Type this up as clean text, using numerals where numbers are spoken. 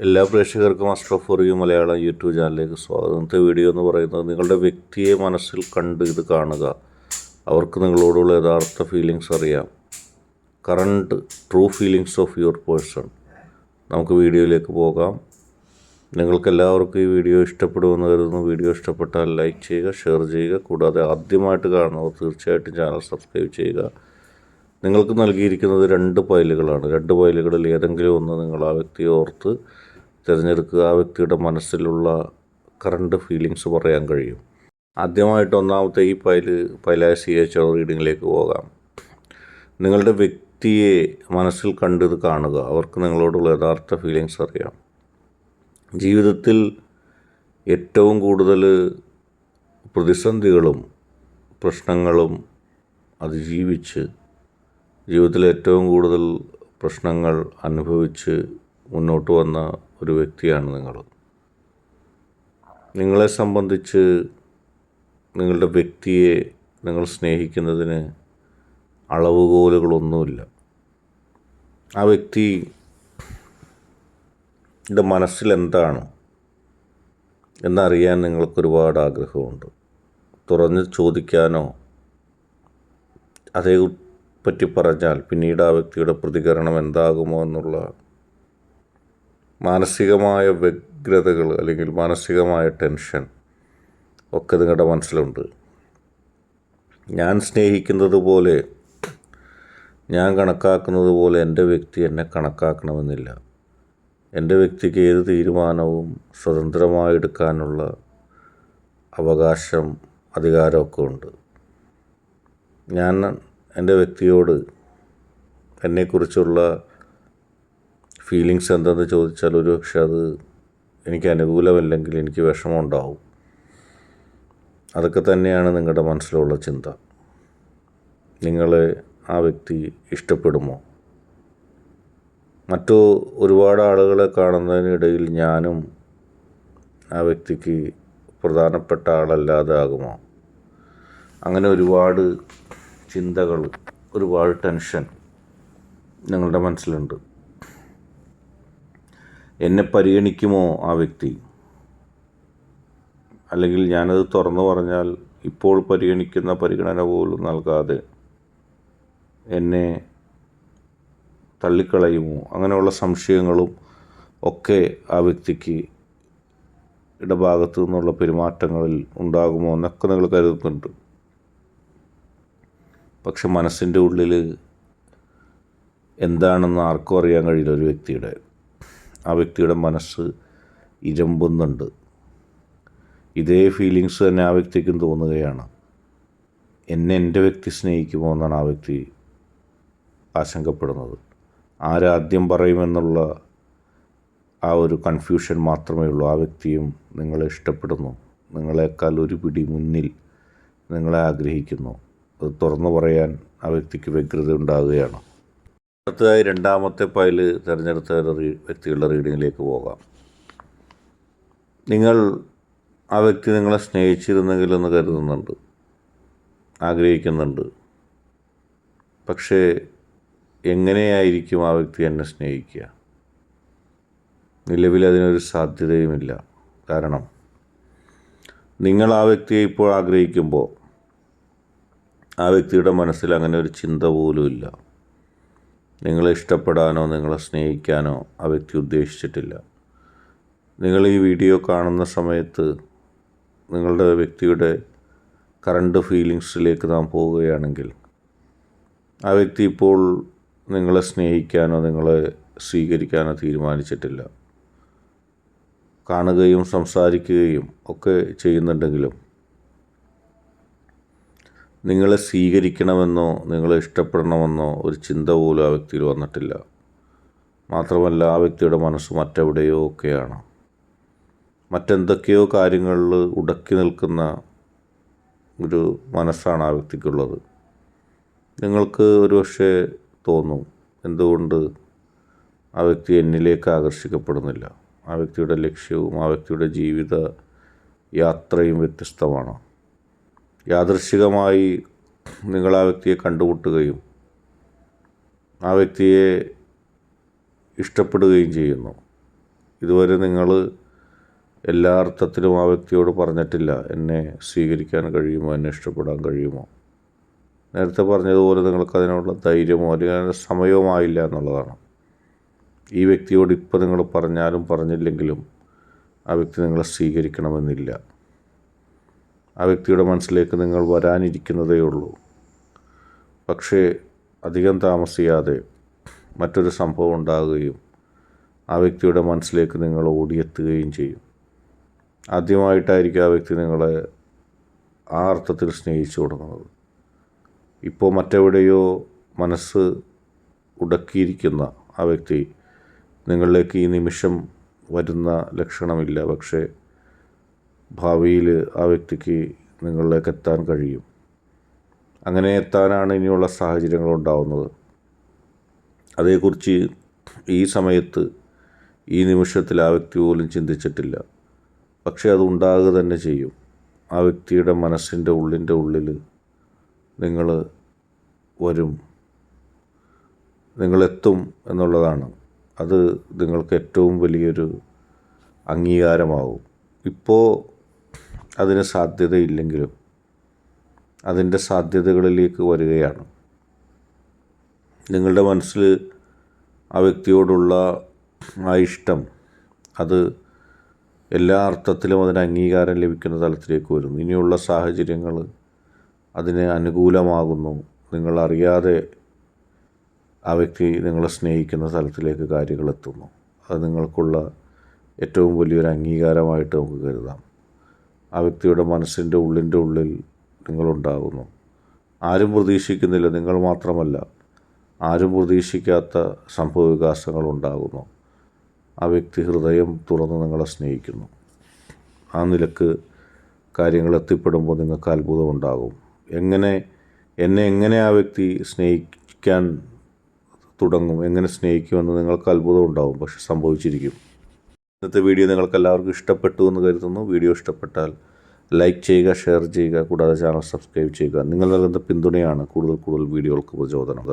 എല്ലാ പ്രേക്ഷകർക്കും Ashraf for you Malayalam YouTube ചാനലിലേക്ക് സ്വാഗതം. ഇന്നത്തെ വീഡിയോ എന്ന് പറയുന്നത് നിങ്ങളുടെ വ്യക്തിയെ മനസ്സിൽ കണ്ട് ഇത് കാണുക. അവർക്ക് നിങ്ങളോടുള്ള യഥാർത്ഥ ഫീലിങ്സ് അറിയാം. Current true feelings of your person. നമുക്ക് വീഡിയോയിലേക്ക് പോകാം. നിങ്ങൾക്കെല്ലാവർക്കും ഈ വീഡിയോ ഇഷ്ടപ്പെടുമെന്ന് കരുതുന്നു. വീഡിയോ ഇഷ്ടപ്പെട്ടാൽ ലൈക്ക് ചെയ്യുക, ഷെയർ ചെയ്യുക. കൂടാതെ ആദ്യമായിട്ട് കാണുന്നവർ തീർച്ചയായിട്ടും ചാനൽ സബ്സ്ക്രൈബ് ചെയ്യുക. നിങ്ങൾക്ക് നൽകിയിരിക്കുന്നത് 2 ഫയലുകളാണ്. 2 ഫയലുകളിൽ ഏതെങ്കിലും ഒന്ന് നിങ്ങൾ ആ വ്യക്തിയെ ഓർത്ത് തിരഞ്ഞെടുക്കുക. ആ വ്യക്തിയുടെ മനസ്സിലുള്ള കറണ്ട് ഫീലിങ്സ് പറയാൻ കഴിയും. ആദ്യമായിട്ട് ഒന്നാമത്തെ ഈ ഫയലായ CHO റീഡിങ്ങിലേക്ക് പോകാം. നിങ്ങളുടെ വ്യക്തിയെ മനസ്സിൽ കണ്ടിത് കാണുക. അവർക്ക് നിങ്ങളോടുള്ള യഥാർത്ഥ ഫീലിങ്സ് അറിയാം. ജീവിതത്തിൽ ഏറ്റവും കൂടുതൽ പ്രതിസന്ധികളും പ്രശ്നങ്ങളും അതിജീവിച്ച് ജീവിതത്തിൽ ഏറ്റവും കൂടുതൽ പ്രശ്നങ്ങൾ അനുഭവിച്ച് മുന്നോട്ട് വന്ന ഒരു വ്യക്തിയാണ് നിങ്ങൾ. നിങ്ങളെ സംബന്ധിച്ച് നിങ്ങളുടെ വ്യക്തിയെ നിങ്ങൾ സ്നേഹിക്കുന്നതിന് അളവുകോലുകളൊന്നുമില്ല. ആ വ്യക്തിയുടെ മനസ്സിലെന്താണ് എന്നറിയാൻ നിങ്ങൾക്കൊരുപാട് ആഗ്രഹമുണ്ട്. തുറന്ന് ചോദിക്കാനോ അതേപ്പറ്റി പറഞ്ഞാൽ പിന്നീട് ആ വ്യക്തിയുടെ പ്രതികരണം എന്താകുമോ എന്നുള്ള മാനസികമായ വ്യഗ്രതകൾ അല്ലെങ്കിൽ മാനസികമായ ടെൻഷൻ ഒക്കെ നിങ്ങളുടെ മനസ്സിലുണ്ട്. ഞാൻ സ്നേഹിക്കുന്നത് പോലെ, ഞാൻ കണക്കാക്കുന്നത് പോലെ എൻ്റെ വ്യക്തി എന്നെ കണക്കാക്കണമെന്നില്ല. എൻ്റെ വ്യക്തിക്ക് ഏത് തീരുമാനവും സ്വതന്ത്രമായി എടുക്കാനുള്ള അവകാശം, അധികാരമൊക്കെ ഉണ്ട്. ഞാൻ എൻ്റെ വ്യക്തിയോട് എന്നെക്കുറിച്ചുള്ള ഫീലിങ്സ് എന്തെന്ന് ചോദിച്ചാൽ ഒരുപക്ഷെ അത് എനിക്ക് അനുകൂലമല്ലെങ്കിൽ എനിക്ക് വിഷമമുണ്ടാവും. അതൊക്കെ തന്നെയാണ് നിങ്ങളുടെ മനസ്സിലുള്ള ചിന്ത. നിങ്ങളെ ആ വ്യക്തി ഇഷ്ടപ്പെടുമോ? മറ്റു ഒരുപാട് ആളുകളെ കാണുന്നതിനിടയിൽ ഞാനും ആ വ്യക്തിക്ക് പ്രധാനപ്പെട്ട ആളല്ലാതെ ആകുമോ? അങ്ങനെ ഒരുപാട് ചിന്തകൾ, ഒരുപാട് ടെൻഷൻ നിങ്ങളുടെ മനസ്സിലുണ്ട്. എന്നെ പരിഗണിക്കുമോ ആ വ്യക്തി? അല്ലെങ്കിൽ ഞാനത് തുറന്നു പറഞ്ഞാൽ ഇപ്പോൾ പരിഗണിക്കുന്ന പരിഗണന പോലും നൽകാതെ എന്നെ തള്ളിക്കളയുമോ? അങ്ങനെയുള്ള സംശയങ്ങളും ഒക്കെ ആ വ്യക്തിക്ക് ഇടഭാഗത്തു നിന്നുള്ള പെരുമാറ്റങ്ങളിൽ ഉണ്ടാകുമോ എന്നൊക്കെ നിങ്ങൾ കരുതുന്നുണ്ട്. പക്ഷെ മനസ്സിൻ്റെ ഉള്ളിൽ എന്താണെന്ന് ആർക്കും അറിയാൻ കഴിയില്ല. ഒരു ആ വ്യക്തിയുടെ മനസ്സ് ഇരമ്പുന്നുണ്ട്. ഇതേ ഫീലിങ്സ് തന്നെ ആ വ്യക്തിക്കും തോന്നുകയാണ്. എൻ്റെ വ്യക്തി സ്നേഹിക്കുമോ എന്നാണ് ആ വ്യക്തി ആശങ്കപ്പെടുന്നത്. ആരാദ്യം പറയുമെന്നുള്ള ആ ഒരു കൺഫ്യൂഷൻ മാത്രമേ ഉള്ളൂ. ആ വ്യക്തിയും നിങ്ങളെ ഇഷ്ടപ്പെടുന്നു. നിങ്ങളെക്കാൾ ഒരു പിടി മുന്നിൽ നിങ്ങളെ ആഗ്രഹിക്കുന്നു. അത് തുറന്നു പറയാൻ ആ വ്യക്തിക്ക് വ്യഗ്രത ഉണ്ടാകുകയാണ്. അടുത്തതായി 2ാമത്തെ ഫയൽ തിരഞ്ഞെടുത്ത വ്യക്തികളുടെ റീഡിങ്ങിലേക്ക് പോകാം. ആ വ്യക്തി നിങ്ങളെ സ്നേഹിച്ചിരുന്നെങ്കിലെന്ന് കരുതുന്നുണ്ട്, ആഗ്രഹിക്കുന്നുണ്ട്. പക്ഷേ എങ്ങനെയായിരിക്കും ആ വ്യക്തി എന്നെ സ്നേഹിക്കുക? നിലവിൽ അതിനൊരു സാധ്യതയുമില്ല. കാരണം നിങ്ങൾ ആ വ്യക്തിയെ ഇപ്പോൾ ആഗ്രഹിക്കുമ്പോൾ ആ വ്യക്തിയുടെ മനസ്സിൽ അങ്ങനെ ഒരു ചിന്ത പോലും ഇല്ല. നിങ്ങളെ ഇഷ്ടപ്പെടാനോ നിങ്ങളെ സ്നേഹിക്കാനോ ആ വ്യക്തി ഉദ്ദേശിച്ചിട്ടില്ല. നിങ്ങൾ ഈ വീഡിയോ കാണുന്ന സമയത്ത് നിങ്ങളുടെ വ്യക്തിയുടെ കറണ്ട് ഫീലിങ്സിലേക്ക് നാം പോവുകയാണെങ്കിൽ ആ വ്യക്തി ഇപ്പോൾ നിങ്ങളെ സ്നേഹിക്കാനോ നിങ്ങളെ സ്വീകരിക്കാനോ തീരുമാനിച്ചിട്ടില്ല. കാണുകയും സംസാരിക്കുകയും ഒക്കെ ചെയ്യുന്നുണ്ടെങ്കിലും നിങ്ങളെ സ്വീകരിക്കണമെന്നോ നിങ്ങളെ ഇഷ്ടപ്പെടണമെന്നോ ഒരു ചിന്ത പോലും ആ വ്യക്തിയിൽ വന്നിട്ടില്ല. മാത്രമല്ല ആ വ്യക്തിയുടെ മനസ്സ് മറ്റെവിടെയോ ഒക്കെയാണ്. മറ്റെന്തൊക്കെയോ കാര്യങ്ങളിൽ ഉടക്കി നിൽക്കുന്ന ഒരു മനസ്സാണ് ആ വ്യക്തിക്കുള്ളത്. നിങ്ങൾക്ക് ഒരുപക്ഷെ തോന്നും, എന്തുകൊണ്ട് ആ വ്യക്തി എന്നിലേക്ക് ആകർഷിക്കപ്പെടുന്നില്ല? ആ വ്യക്തിയുടെ ലക്ഷ്യവും ആ വ്യക്തിയുടെ ജീവിത യാത്രയും വ്യത്യസ്തമാണ്. യാദൃശ്ചികമായി നിങ്ങൾ ആ വ്യക്തിയെ കണ്ടുമുട്ടുകയും ആ വ്യക്തിയെ ഇഷ്ടപ്പെടുകയും ചെയ്യുന്നു. ഇതുവരെ നിങ്ങൾ എല്ലാ അർത്ഥത്തിലും ആ വ്യക്തിയോട് പറഞ്ഞിട്ടില്ല എന്നെ സ്വീകരിക്കാൻ കഴിയുമോ, എന്നെ ഇഷ്ടപ്പെടാൻ കഴിയുമോ. നേരത്തെ പറഞ്ഞതുപോലെ നിങ്ങൾക്ക് അതിനുള്ള ധൈര്യമോ അല്ലെങ്കിൽ അതിൻ്റെ സമയവും ആയില്ല എന്നുള്ളതാണ്. ഈ വ്യക്തിയോട് ഇപ്പോൾ നിങ്ങൾ പറഞ്ഞാലും പറഞ്ഞില്ലെങ്കിലും ആ വ്യക്തി നിങ്ങളെ സ്വീകരിക്കണമെന്നില്ല. ആ വ്യക്തിയുടെ മനസ്സിലേക്ക് നിങ്ങൾ വരാനിരിക്കുന്നതേ ഉള്ളൂ. പക്ഷേ അധികം താമസിയാതെ മറ്റൊരു സംഭവം ഉണ്ടാകുകയും ആ വ്യക്തിയുടെ മനസ്സിലേക്ക് നിങ്ങൾ ഓടിയെത്തുകയും ചെയ്യും. ആദ്യമായിട്ടായിരിക്കും ആ വ്യക്തി നിങ്ങളെ ആ അർത്ഥത്തിൽ സ്നേഹിച്ചു തുടങ്ങുന്നത്. ഇപ്പോൾ മറ്റെവിടെയോ മനസ്സ് ഉടക്കിയിരിക്കുന്ന ആ വ്യക്തി നിങ്ങളിലേക്ക് ഈ നിമിഷം വരുന്ന ലക്ഷണമില്ല. പക്ഷേ ഭാവിയിൽ ആ വ്യക്തിക്ക് നിങ്ങളിലേക്ക് എത്താൻ കഴിയും. അങ്ങനെ എത്താനാണ് ഇനിയുള്ള സാഹചര്യങ്ങൾ ഉണ്ടാവുന്നത്. അതേക്കുറിച്ച് ഈ സമയത്ത് ഈ നിമിഷത്തിൽ ആ വ്യക്തി പോലും ചിന്തിച്ചിട്ടില്ല. പക്ഷേ അത് ഉണ്ടാകുക തന്നെ ചെയ്യും. ആ വ്യക്തിയുടെ മനസ്സിൻ്റെ ഉള്ളിൽ നിങ്ങൾ വരും, നിങ്ങളെത്തും എന്നുള്ളതാണ്. അത് നിങ്ങൾക്ക് ഏറ്റവും വലിയൊരു അംഗീകാരമാവും. ഇപ്പോൾ അതിന് സാധ്യതയില്ലെങ്കിലും അതിൻ്റെ സാധ്യതകളിലേക്ക് വരികയാണ്. നിങ്ങളുടെ മനസ്സിൽ ആ വ്യക്തിയോടുള്ള ആ ഇഷ്ടം അത് എല്ലാ അർത്ഥത്തിലും അതിന് അംഗീകാരം ലഭിക്കുന്ന തലത്തിലേക്ക് വരുന്നു. ഇനിയുള്ള സാഹചര്യങ്ങൾ അതിന് അനുകൂലമാകുന്നു. നിങ്ങളറിയാതെ ആ വ്യക്തി നിങ്ങളെ സ്നേഹിക്കുന്ന തലത്തിലേക്ക് കാര്യങ്ങൾ എത്തുന്നു. അത് നിങ്ങൾക്കുള്ള ഏറ്റവും വലിയൊരു അംഗീകാരമായിട്ട് നമുക്ക് കരുതാം. ആ വ്യക്തിയുടെ മനസ്സിൻ്റെ ഉള്ളിൽ നിങ്ങളുണ്ടാകുന്നു. ആരും പ്രതീക്ഷിക്കുന്നില്ല, നിങ്ങൾ മാത്രമല്ല, ആരും പ്രതീക്ഷിക്കാത്ത സംഭവവികാസങ്ങൾ ഉണ്ടാകുന്നു. ആ വ്യക്തി ഹൃദയം തുറന്ന് നിങ്ങളെ സ്നേഹിക്കുന്നു. ആ നിലക്ക് കാര്യങ്ങൾ എത്തിപ്പെടുമ്പോൾ നിങ്ങൾക്ക് അത്ഭുതം ഉണ്ടാകും. എങ്ങനെ ആ വ്യക്തി സ്നേഹിക്കാൻ തുടങ്ങും, എങ്ങനെ സ്നേഹിക്കുമെന്ന് നിങ്ങൾക്ക് അത്ഭുതം ഉണ്ടാകും. പക്ഷെ സംഭവിച്ചിരിക്കും. ഇന്നത്തെ വീഡിയോ നിങ്ങൾക്ക് എല്ലാവർക്കും ഇഷ്ടപ്പെട്ടു എന്ന് കരുതുന്നു. വീഡിയോ ഇഷ്ടപ്പെട്ടാൽ ലൈക്ക് ചെയ്യുക, ഷെയർ ചെയ്യുക, കൂടാതെ ചാനൽ സബ്സ്ക്രൈബ് ചെയ്യുക. നിങ്ങൾ നൽകുന്ന പിന്തുണയാണ് കൂടുതൽ വീഡിയോകൾക്ക് പ്രചോദനം.